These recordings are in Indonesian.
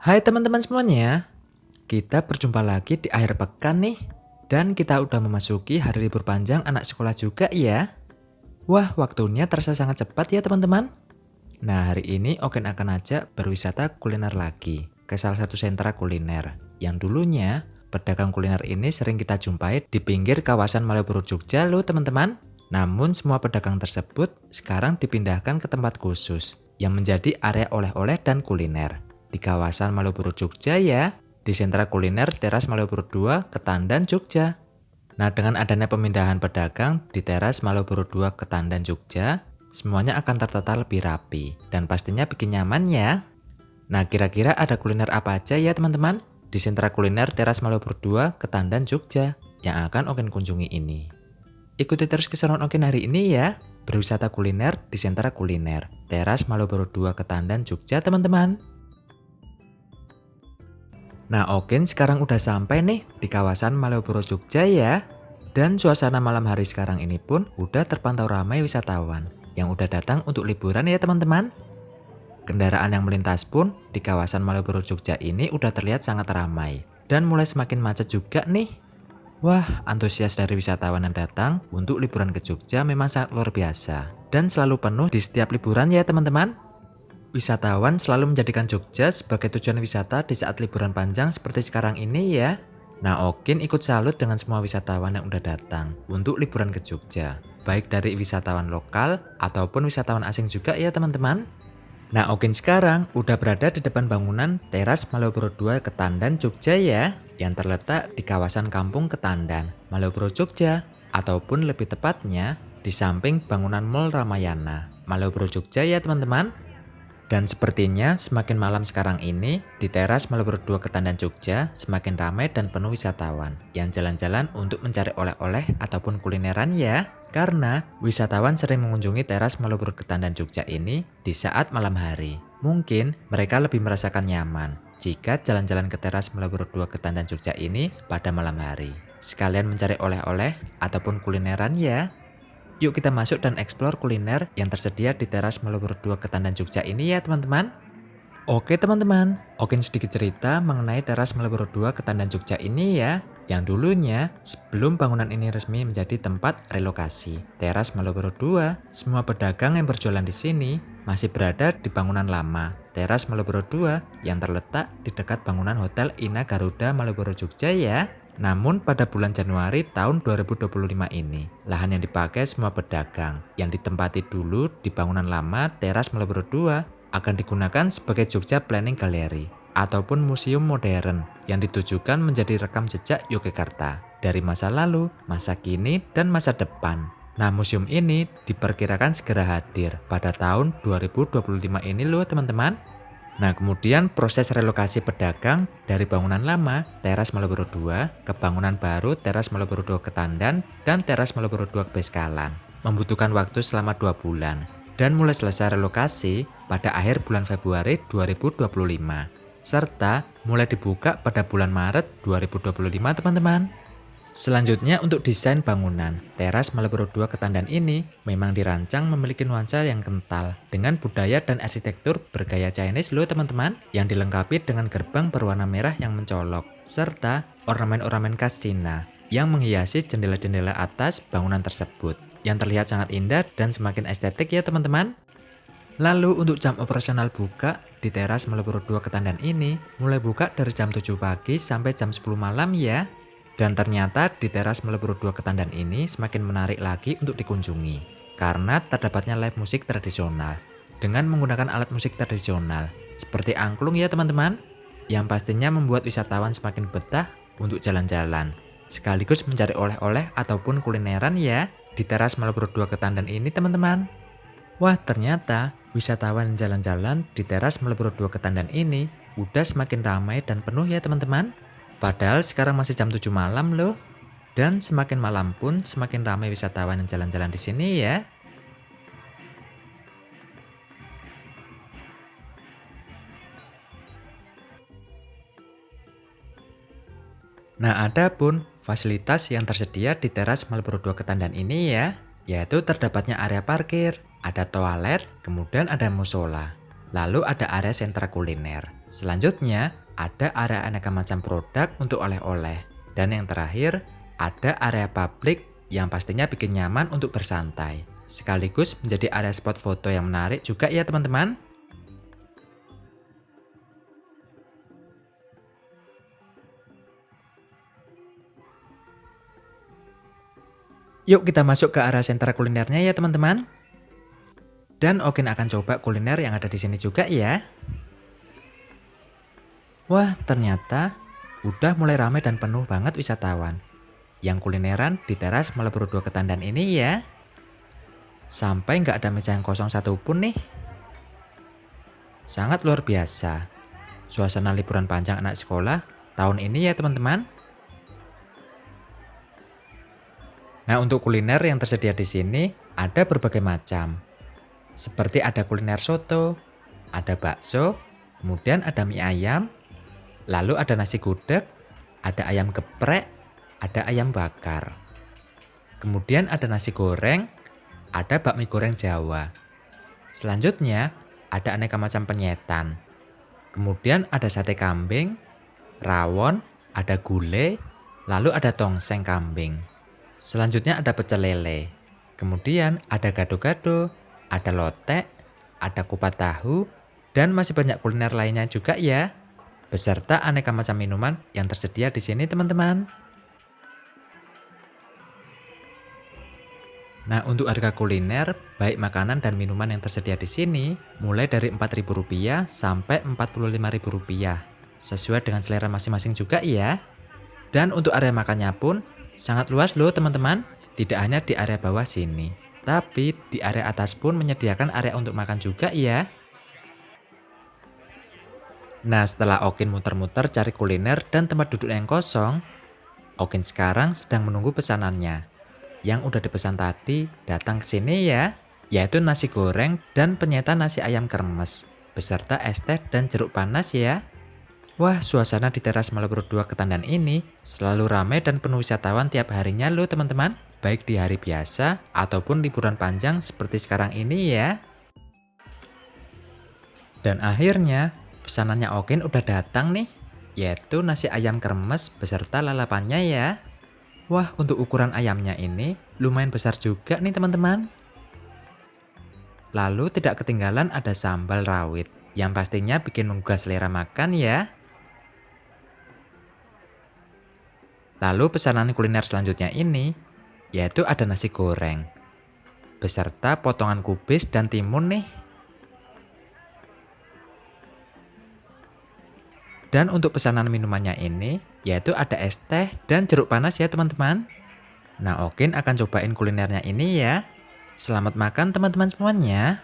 Hai teman-teman semuanya, kita berjumpa lagi di akhir pekan nih. Dan kita udah memasuki hari libur panjang anak sekolah juga ya. Wah, waktunya terasa sangat cepat ya teman-teman. Nah, hari ini Oken akan ajak berwisata kuliner lagi ke salah satu sentra kuliner. Yang dulunya, pedagang kuliner ini sering kita jumpai di pinggir kawasan Malioboro Jogja loh teman-teman. Namun semua pedagang tersebut sekarang dipindahkan ke tempat khusus yang menjadi area oleh-oleh dan kuliner di kawasan Malioboro Jogja ya, di sentra kuliner Teras Malioboro 2 Ketandan Jogja. Nah, dengan adanya pemindahan pedagang di Teras Malioboro 2 Ketandan Jogja, semuanya akan tertata lebih rapi dan pastinya bikin nyaman ya. Nah, kira-kira ada kuliner apa aja ya teman-teman di sentra kuliner Teras Malioboro 2 Ketandan Jogja yang akan Oken kunjungi ini. Ikuti terus keseruan Oken hari ini ya, berwisata kuliner di sentra kuliner Teras Malioboro 2 Ketandan Jogja teman-teman. Nah, Oken sekarang udah sampai nih di kawasan Malioboro Jogja ya. Dan suasana malam hari sekarang ini pun udah terpantau ramai wisatawan yang udah datang untuk liburan ya teman-teman. Kendaraan yang melintas pun di kawasan Malioboro Jogja ini udah terlihat sangat ramai dan mulai semakin macet juga nih. Wah, antusias dari wisatawan yang datang untuk liburan ke Jogja memang sangat luar biasa dan selalu penuh di setiap liburan ya teman-teman. Wisatawan selalu menjadikan Jogja sebagai tujuan wisata di saat liburan panjang seperti sekarang ini ya. Nah, Okin ikut salut dengan semua wisatawan yang udah datang untuk liburan ke Jogja, baik dari wisatawan lokal ataupun wisatawan asing juga ya teman-teman. Nah, Okin sekarang udah berada di depan bangunan Teras Malioboro 2 Ketandan Jogja ya, yang terletak di kawasan Kampung Ketandan, Malioboro Jogja, ataupun lebih tepatnya di samping bangunan Mall Ramayana, Malioboro Jogja ya teman-teman. Dan sepertinya semakin malam sekarang ini, di Teras Malioboro 2 Ketandan Jogja semakin ramai dan penuh wisatawan yang jalan-jalan untuk mencari oleh-oleh ataupun kulineran ya. Karena wisatawan sering mengunjungi Teras Malioboro Ketandan Jogja ini di saat malam hari. Mungkin mereka lebih merasakan nyaman jika jalan-jalan ke Teras Malioboro 2 Ketandan Jogja ini pada malam hari. Sekalian mencari oleh-oleh ataupun kulineran ya. Yuk kita masuk dan eksplor kuliner yang tersedia di Teras Malioboro 2 Ketandan Jogja ini ya teman-teman. Oke teman-teman, Okin sedikit cerita mengenai Teras Malioboro 2 Ketandan Jogja ini ya. Yang dulunya sebelum bangunan ini resmi menjadi tempat relokasi Teras Malioboro 2, semua pedagang yang berjualan di sini masih berada di bangunan lama Teras Malioboro 2 yang terletak di dekat bangunan Hotel Ina Garuda Malioboro Jogja ya. Namun pada bulan Januari tahun 2025 ini, lahan yang dipakai semua pedagang yang ditempati dulu di bangunan lama Teras Malioboro 2 akan digunakan sebagai Jogja Planning Gallery ataupun museum modern yang ditujukan menjadi rekam jejak Yogyakarta dari masa lalu, masa kini, dan masa depan. Nah, museum ini diperkirakan segera hadir pada tahun 2025 ini loh teman-teman. Nah, kemudian proses relokasi pedagang dari bangunan lama Teras Malioboro 2 ke bangunan baru Teras Malioboro 2 Ketandan dan Teras Malioboro 2 Beskalan membutuhkan waktu selama 2 bulan dan mulai selesai relokasi pada akhir bulan Februari 2025 serta mulai dibuka pada bulan Maret 2025 teman-teman. Selanjutnya untuk desain bangunan, Teras Malioboro 2 Ketandan ini memang dirancang memiliki nuansa yang kental dengan budaya dan arsitektur bergaya Chinese loh teman-teman, yang dilengkapi dengan gerbang berwarna merah yang mencolok, serta ornamen-ornamen khas Cina yang menghiasi jendela-jendela atas bangunan tersebut, yang terlihat sangat indah dan semakin estetik ya teman-teman. Lalu untuk jam operasional buka di Teras Malioboro 2 Ketandan ini mulai buka dari jam 7 pagi sampai jam 10 malam ya. Dan ternyata di Teras Malioboro 2 Ketandan ini semakin menarik lagi untuk dikunjungi karena terdapatnya live musik tradisional dengan menggunakan alat musik tradisional seperti angklung ya teman-teman, yang pastinya membuat wisatawan semakin betah untuk jalan-jalan sekaligus mencari oleh-oleh ataupun kulineran ya di Teras Malioboro 2 Ketandan ini teman-teman. Wah, ternyata wisatawan jalan-jalan di Teras Malioboro 2 Ketandan ini udah semakin ramai dan penuh ya teman-teman. Padahal sekarang masih jam 7 malam loh. Dan semakin malam pun semakin ramai wisatawan yang jalan-jalan di sini ya. Nah, ada pun fasilitas yang tersedia di Teras Malioboro 2 Ketandan ini ya, yaitu terdapatnya area parkir, ada toilet, kemudian ada musola. Lalu ada area sentra kuliner. Selanjutnya, ada area aneka macam produk untuk oleh-oleh. Dan yang terakhir, ada area publik yang pastinya bikin nyaman untuk bersantai. Sekaligus menjadi area spot foto yang menarik juga ya teman-teman. Yuk kita masuk ke area sentra kulinernya ya teman-teman. Dan Okin akan coba kuliner yang ada di sini juga ya. Wah, ternyata udah mulai ramai dan penuh banget wisatawan. Yang kulineran di teras Malioboro 2 Ketandan ini ya. Sampai nggak ada meja yang kosong satupun nih. Sangat luar biasa. Suasana liburan panjang anak sekolah tahun ini ya teman-teman. Nah, untuk kuliner yang tersedia di sini ada berbagai macam. Seperti ada kuliner soto, ada bakso, kemudian ada mie ayam, lalu ada nasi gudeg, ada ayam geprek, ada ayam bakar. Kemudian ada nasi goreng, ada bakmi goreng Jawa. Selanjutnya ada aneka macam penyetan. Kemudian ada sate kambing, rawon, ada gulai, lalu ada tongseng kambing. Selanjutnya ada pecel lele. Kemudian ada gado-gado, ada lotek, ada kupat tahu, dan masih banyak kuliner lainnya juga ya. Beserta aneka macam minuman yang tersedia di sini teman-teman. Nah, untuk harga kuliner, baik makanan dan minuman yang tersedia di sini, mulai dari Rp4.000 sampai Rp45.000. Sesuai dengan selera masing-masing juga ya. Dan untuk area makannya pun sangat luas loh teman-teman. Tidak hanya di area bawah sini, tapi di area atas pun menyediakan area untuk makan juga ya. Nah, setelah Okin muter-muter cari kuliner dan tempat duduk yang kosong, Okin sekarang sedang menunggu pesanannya. Yang udah dipesan tadi datang ke sini ya, yaitu nasi goreng dan penyetan nasi ayam kremes, beserta es teh dan jeruk panas ya. Wah, suasana di teras Malioboro 2 Ketandan ini selalu ramai dan penuh wisatawan tiap harinya loh teman-teman. Baik di hari biasa ataupun liburan panjang seperti sekarang ini ya. Dan akhirnya pesanannya Okin udah datang nih, yaitu nasi ayam kremes beserta lalapannya ya. Wah, untuk ukuran ayamnya ini lumayan besar juga nih teman-teman. Lalu tidak ketinggalan ada sambal rawit, yang pastinya bikin menggugah selera makan ya. Lalu pesanan kuliner selanjutnya ini, yaitu ada nasi goreng, beserta potongan kubis dan timun nih. Dan untuk pesanan minumannya ini, yaitu ada es teh dan jeruk panas ya teman-teman. Nah, Okin akan cobain kulinernya ini ya. Selamat makan teman-teman semuanya.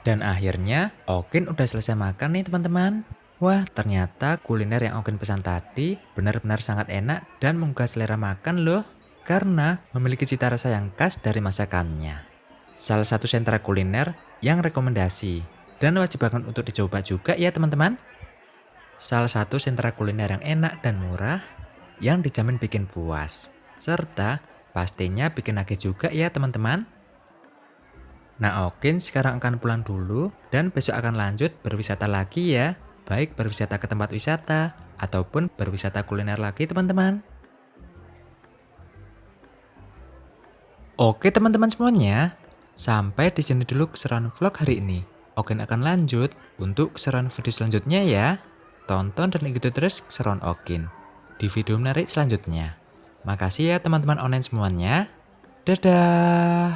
Dan akhirnya Okin udah selesai makan nih teman-teman. Wah, ternyata kuliner yang Okin pesan tadi benar-benar sangat enak dan menggugah selera makan loh. Karena memiliki cita rasa yang khas dari masakannya. Salah satu sentra kuliner yang rekomendasi dan wajib banget untuk dicoba juga ya teman-teman. Salah satu sentra kuliner yang enak dan murah yang dijamin bikin puas. Serta pastinya bikin nagih juga ya teman-teman. Nah Okin sekarang akan pulang dulu dan besok akan lanjut berwisata lagi ya. Baik berwisata ke tempat wisata ataupun berwisata kuliner lagi teman-teman. Oke teman-teman semuanya, sampai di sini dulu keseruan vlog hari ini. Okin akan lanjut untuk keseruan video selanjutnya ya. Tonton dan ikuti terus keseruan Okin di video menarik selanjutnya. Makasih ya teman-teman online semuanya. Dadah.